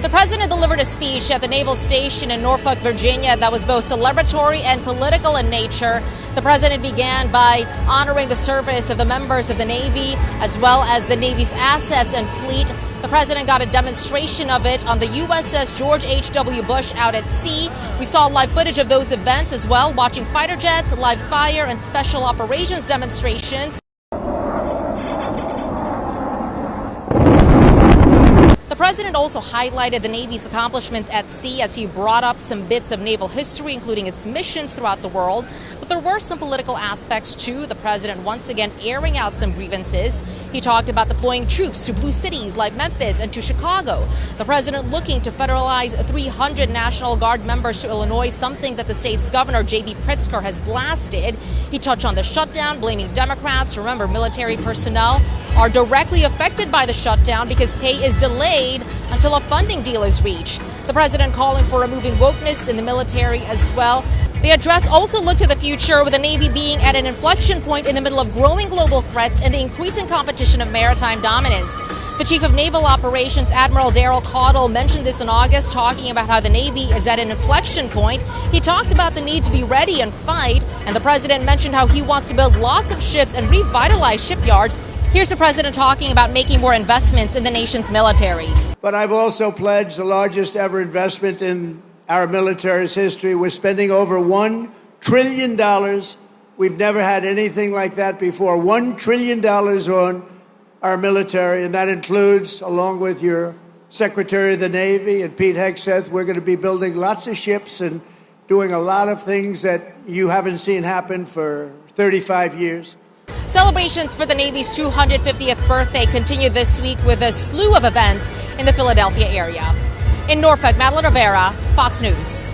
The president delivered a speech at the Naval Station in Norfolk, Virginia that was both celebratory and political in nature. The president began by honoring the service of the members of the Navy, as well as the Navy's assets and fleet. The president got a demonstration of it on the USS George H.W. Bush out at sea. We saw live footage of those events as well, watching fighter jets, live fire, and special operations demonstrations. The president also highlighted the Navy's accomplishments at sea as he brought up some bits of naval history, including its missions throughout the world. But there were some political aspects too. The president once again airing out some grievances. He talked about deploying troops to blue cities like Memphis and to Chicago. The president looking to federalize 300 National Guard members to Illinois, something that the state's governor, J.B. Pritzker, has blasted. He touched on the shutdown, blaming Democrats. Remember, military personnel are directly affected by the shutdown because pay is delayed until a funding deal is reached. The president calling for removing wokeness in the military as well. The address also looked to the future, with the Navy being at an inflection point in the middle of growing global threats and the increasing competition of maritime dominance. The Chief of Naval Operations, Admiral Daryl Caudle, mentioned this in August, talking about how the Navy is at an inflection point. He talked about the need to be ready and fight, and the president mentioned how he wants to build lots of ships and revitalize shipyards. Here's the president talking about making more investments in the nation's military. But I've also pledged the largest ever investment in our military's history. We're spending over $1 trillion. We've never had anything like that before. $1 trillion on our military, and that includes, along with your Secretary of the Navy and Pete Hegseth, we're going to be building lots of ships and doing a lot of things that you haven't seen happen for 35 years. Celebrations for the Navy's 250th birthday continue this week with a slew of events in the Philadelphia area. In Norfolk, Madeline Rivera, Fox News.